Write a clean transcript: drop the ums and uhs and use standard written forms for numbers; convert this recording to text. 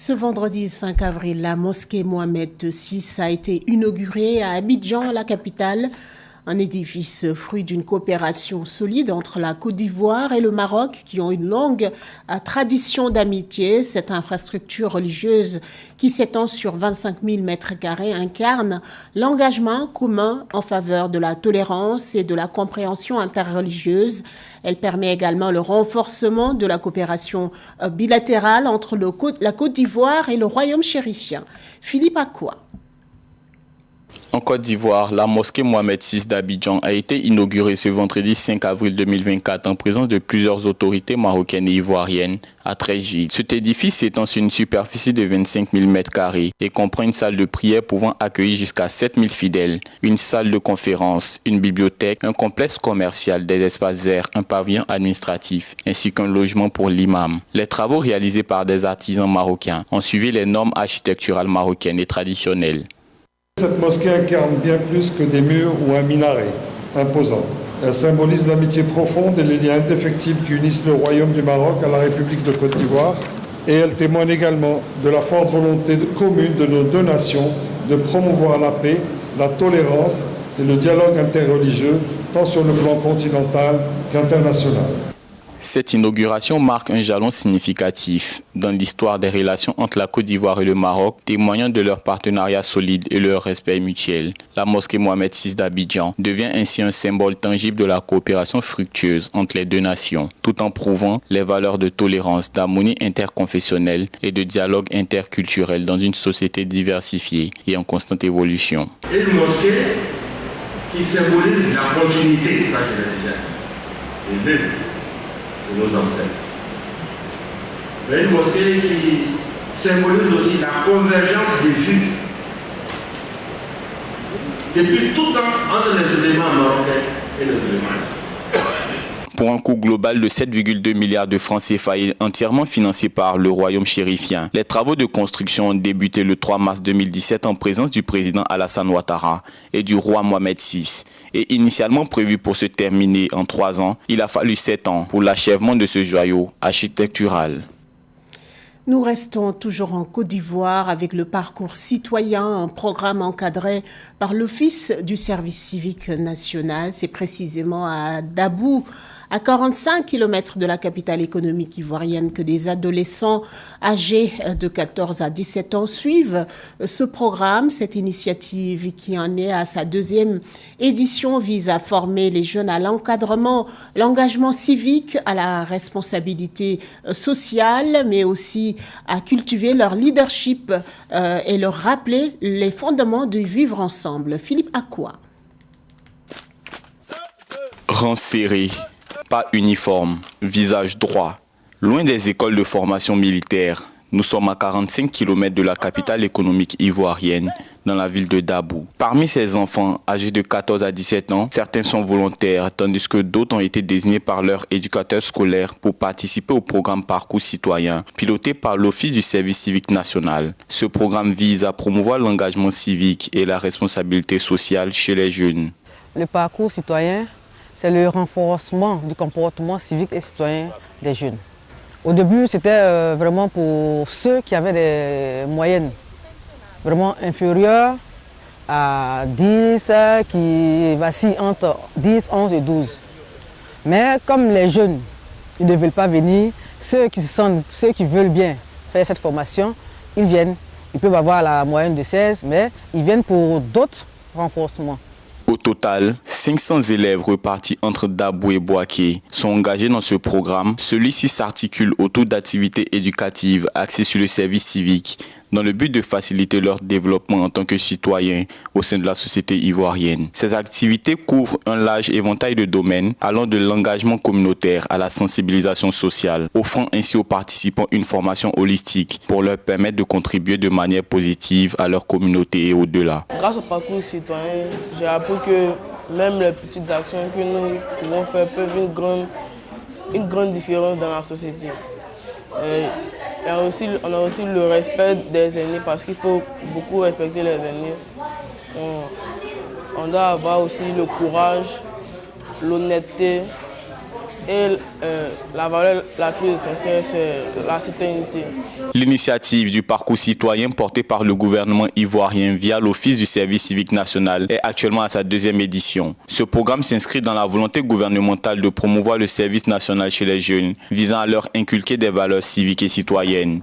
Ce vendredi 5 avril, la mosquée Mohamed VI a été inaugurée à Abidjan, la capitale. Un édifice fruit d'une coopération solide entre la Côte d'Ivoire et le Maroc qui ont une longue tradition d'amitié. Cette infrastructure religieuse qui s'étend sur 25 000 mètres carrés incarne l'engagement commun en faveur de la tolérance et de la compréhension interreligieuse. Elle permet également le renforcement de la coopération bilatérale entre la Côte d'Ivoire et le Royaume chérifien. Philippe Akwa. En Côte d'Ivoire, la mosquée Mohamed VI d'Abidjan a été inaugurée ce vendredi 5 avril 2024 en présence de plusieurs autorités marocaines et ivoiriennes à Trégide. Cet édifice s'étend sur une superficie de 25 000 m² et comprend une salle de prière pouvant accueillir jusqu'à 7 000 fidèles, une salle de conférence, une bibliothèque, un complexe commercial, des espaces verts, un pavillon administratif ainsi qu'un logement pour l'imam. Les travaux réalisés par des artisans marocains ont suivi les normes architecturales marocaines et traditionnelles. Cette mosquée incarne bien plus que des murs ou un minaret imposant. Elle symbolise l'amitié profonde et les liens indéfectibles qui unissent le Royaume du Maroc à la République de Côte d'Ivoire. Et elle témoigne également de la forte volonté commune de nos deux nations de promouvoir la paix, la tolérance et le dialogue interreligieux, tant sur le plan continental qu'international. Cette inauguration marque un jalon significatif dans l'histoire des relations entre la Côte d'Ivoire et le Maroc, témoignant de leur partenariat solide et leur respect mutuel. La mosquée Mohamed VI d'Abidjan devient ainsi un symbole tangible de la coopération fructueuse entre les deux nations, tout en prouvant les valeurs de tolérance, d'harmonie interconfessionnelle et de dialogue interculturel dans une société diversifiée et en constante évolution. Une mosquée qui symbolise la continuité, ça je l'ai déjà dit, de nos ancêtres. Mais une mosquée qui symbolise aussi la convergence des vues depuis tout temps entre les éléments marocains et les éléments. Pour un coût global de 7,2 milliards de francs CFA et entièrement financé par le Royaume chérifien, les travaux de construction ont débuté le 3 mars 2017 en présence du président Alassane Ouattara et du roi Mohamed VI. Et initialement prévu pour se terminer en 3 ans, il a fallu 7 ans pour l'achèvement de ce joyau architectural. Nous restons toujours en Côte d'Ivoire avec le parcours citoyen, un programme encadré par l'Office du service civique national. C'est précisément à Dabou, à 45 km de la capitale économique ivoirienne, que des adolescents âgés de 14 à 17 ans suivent ce programme. Cette initiative qui en est à sa 2e édition vise à former les jeunes à l'encadrement, l'engagement civique, à la responsabilité sociale, mais aussi à cultiver leur leadership et leur rappeler les fondements du vivre ensemble. Philippe Akwa. Rang serré, pas uniforme, visage droit. Loin des écoles de formation militaire, nous sommes à 45 km de la capitale économique ivoirienne, dans la ville de Dabou. Parmi ces enfants âgés de 14 à 17 ans, certains sont volontaires, tandis que d'autres ont été désignés par leur éducateur scolaire pour participer au programme Parcours citoyen, piloté par l'Office du service civique national. Ce programme vise à promouvoir l'engagement civique et la responsabilité sociale chez les jeunes. Le parcours citoyen, c'est le renforcement du comportement civique et citoyen des jeunes. Au début, c'était vraiment pour ceux qui avaient des moyennes vraiment inférieures à 10, qui vacillent entre 10, 11 et 12. Mais comme les jeunes, ils ne veulent pas venir, ceux qui veulent bien faire cette formation, ils viennent. Ils peuvent avoir la moyenne de 16, mais ils viennent pour d'autres renforcements. Au total, 500 élèves repartis entre Dabou et Bouaké sont engagés dans ce programme. Celui-ci s'articule autour d'activités éducatives axées sur le service civique, dans le but de faciliter leur développement en tant que citoyens au sein de la société ivoirienne. Ces activités couvrent un large éventail de domaines allant de l'engagement communautaire à la sensibilisation sociale, offrant ainsi aux participants une formation holistique pour leur permettre de contribuer de manière positive à leur communauté et au-delà. Grâce au parcours citoyen, j'ai appris que même les petites actions que nous pouvons faire peuvent une grande différence dans la société. On a aussi le respect des aînés parce qu'il faut beaucoup respecter les aînés. On doit avoir aussi le courage, l'honnêteté Et la valeur la plus essentielle, c'est la citoyenneté. L'initiative du parcours citoyen porté par le gouvernement ivoirien via l'Office du service civique national est actuellement à sa 2e édition. Ce programme s'inscrit dans la volonté gouvernementale de promouvoir le service national chez les jeunes, visant à leur inculquer des valeurs civiques et citoyennes.